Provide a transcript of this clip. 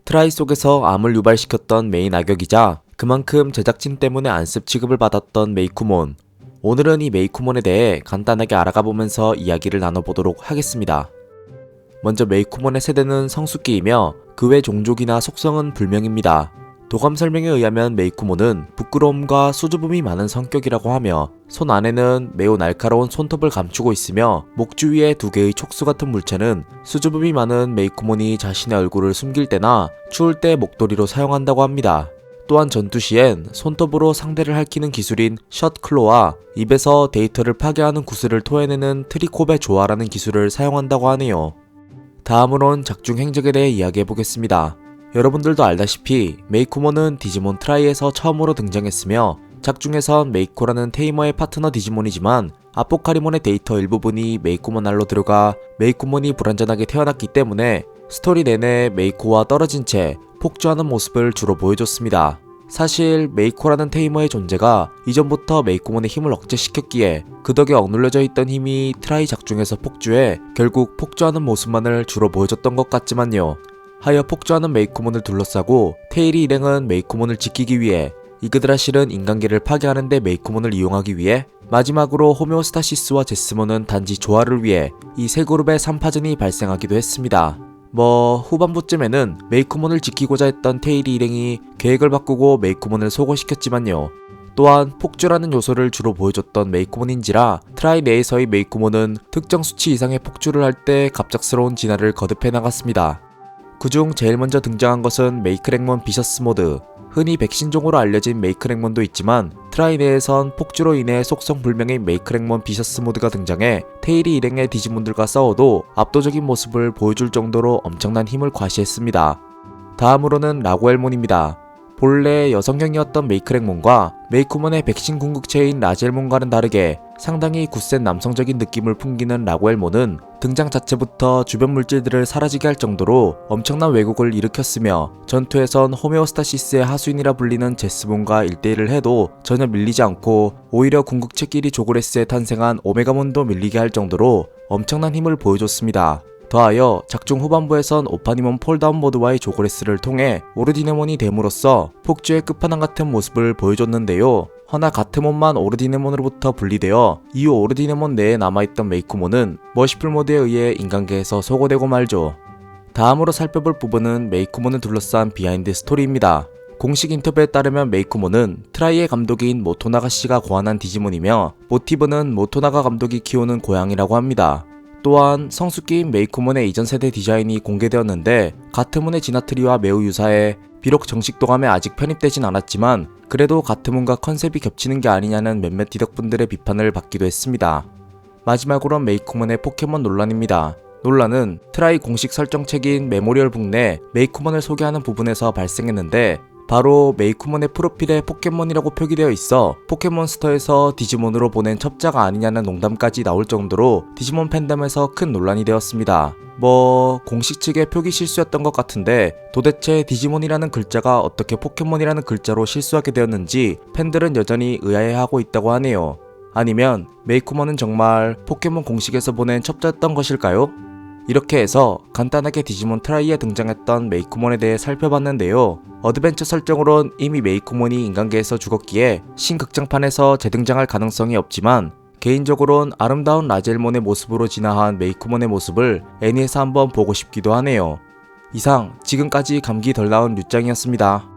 트라이 속에서 암을 유발시켰던 메인 악역이자 그만큼 제작진 때문에 안습 취급을 받았던 메이쿠몬. 오늘은 이 메이쿠몬에 대해 간단하게 알아가보면서 이야기를 나눠보도록 하겠습니다. 먼저 메이쿠몬의 세대는 성숙기이며 그 외 종족이나 속성은 불명입니다. 도감 설명에 의하면 메이쿠몬은 부끄러움과 수줍음이 많은 성격이라고 하며 손 안에는 매우 날카로운 손톱을 감추고 있으며 목 주위에 2개의 촉수 같은 물체는 수줍음이 많은 메이쿠몬이 자신의 얼굴을 숨길 때나 추울 때 목도리로 사용한다고 합니다. 또한 전투 시엔 손톱으로 상대를 핥히는 기술인 셔틀클로와 입에서 데이터를 파괴하는 구슬을 토해내는 트리코베 조화라는 기술을 사용한다고 하네요. 다음으론 작중 행적에 대해 이야기해보겠습니다. 여러분들도 알다시피 메이쿠몬은 디지몬 트라이에서 처음으로 등장했으며 작중에선 메이코라는 테이머의 파트너 디지몬이지만 아포카리몬의 데이터 일부분이 메이쿠몬 알로 들어가 메이쿠몬이 불완전하게 태어났기 때문에 스토리 내내 메이코와 떨어진 채 폭주하는 모습을 주로 보여줬습니다. 사실 메이코라는 테이머의 존재가 이전부터 메이쿠몬의 힘을 억제시켰기에 그 덕에 억눌려져 있던 힘이 트라이 작중에서 폭주해 결국 폭주하는 모습만을 주로 보여줬던 것 같지만요. 하여 폭주하는 메이쿠몬을 둘러싸고 테일이 일행은 메이쿠몬을 지키기 위해 이그드라실은 인간계를 파괴하는데 메이쿠몬을 이용하기 위해 마지막으로 호메오스타시스와 제스몬은 단지 조화를 위해 이 세 그룹의 3파전이 발생하기도 했습니다. 후반부쯤에는 메이쿠몬을 지키고자 했던 테일이 일행이 계획을 바꾸고 메이쿠몬을 소거시켰지만요. 또한 폭주라는 요소를 주로 보여줬던 메이쿠몬인지라 트라이 내에서의 메이쿠몬은 특정 수치 이상의 폭주를 할 때 갑작스러운 진화를 거듭해 나갔습니다. 그중 제일 먼저 등장한 것은 메이크랭몬 비셔스 모드. 흔히 백신종으로 알려진 메이크랭몬도 있지만 트라이 내에선 폭주로 인해 속성 불명의 메이크랭몬 비셔스 모드가 등장해 테일이 일행의 디지몬들과 싸워도 압도적인 모습을 보여줄 정도로 엄청난 힘을 과시했습니다. 다음으로는 라고엘몬입니다. 본래 여성형이었던 메이크랭몬과 메이쿠몬의 백신 궁극체인 라젤몬과는 다르게 상당히 굳센 남성적인 느낌을 풍기는 라고엘몬은 등장 자체부터 주변 물질들을 사라지게 할 정도로 엄청난 왜곡을 일으켰으며 전투에선 호메오스타시스의 하수인이라 불리는 제스몬과 1대1을 해도 전혀 밀리지 않고 오히려 궁극체끼리 조그레스에 탄생한 오메가몬도 밀리게 할 정도로 엄청난 힘을 보여줬습니다. 더하여 작중 후반부에선 오파니몬 폴다운 모드와의 조그레스를 통해 오르디네몬이 됨으로써 폭주의 끝판왕 같은 모습을 보여줬는데요. 허나 가트몬만 오르디네몬으로부터 분리되어 이후 오르디네몬 내에 남아있던 메이쿠몬은 머시풀 모드에 의해 인간계에서 소거되고 말죠. 다음으로 살펴볼 부분은 메이쿠몬을 둘러싼 비하인드 스토리입니다. 공식 인터뷰에 따르면 메이쿠몬은 트라이의 감독인 모토나가 씨가 고안한 디지몬이며 모티브는 모토나가 감독이 키우는 고양이라고 합니다. 또한 성숙기인 메이쿠몬의 이전 세대 디자인이 공개되었는데 가트몬의 진화트리와 매우 유사해 비록 정식 도감에 아직 편입되진 않았지만 그래도 가트몬과 컨셉이 겹치는 게 아니냐는 몇몇 디덕분들의 비판을 받기도 했습니다. 마지막으로 메이쿠몬의 포켓몬 논란입니다. 논란은 트라이 공식 설정책인 메모리얼 북 내 메이쿠몬을 소개하는 부분에서 발생했는데 바로 메이쿠몬의 프로필에 포켓몬이라고 표기되어 있어 포켓몬스터에서 디지몬으로 보낸 첩자가 아니냐는 농담까지 나올 정도로 디지몬 팬덤에서 큰 논란이 되었습니다. 공식 측의 표기 실수였던 것 같은데 도대체 디지몬이라는 글자가 어떻게 포켓몬이라는 글자로 실수하게 되었는지 팬들은 여전히 의아해하고 있다고 하네요. 아니면 메이쿠몬은 정말 포켓몬 공식에서 보낸 첩자였던 것일까요? 이렇게 해서 간단하게 디지몬 트라이에 등장했던 메이쿠몬에 대해 살펴봤는데요. 어드벤처 설정으론 이미 메이쿠몬이 인간계에서 죽었기에 신극장판에서 재등장할 가능성이 없지만 개인적으론 아름다운 라젤몬의 모습으로 진화한 메이쿠몬의 모습을 애니에서 한번 보고 싶기도 하네요. 이상 지금까지 감기 덜 나은 류짱이었습니다.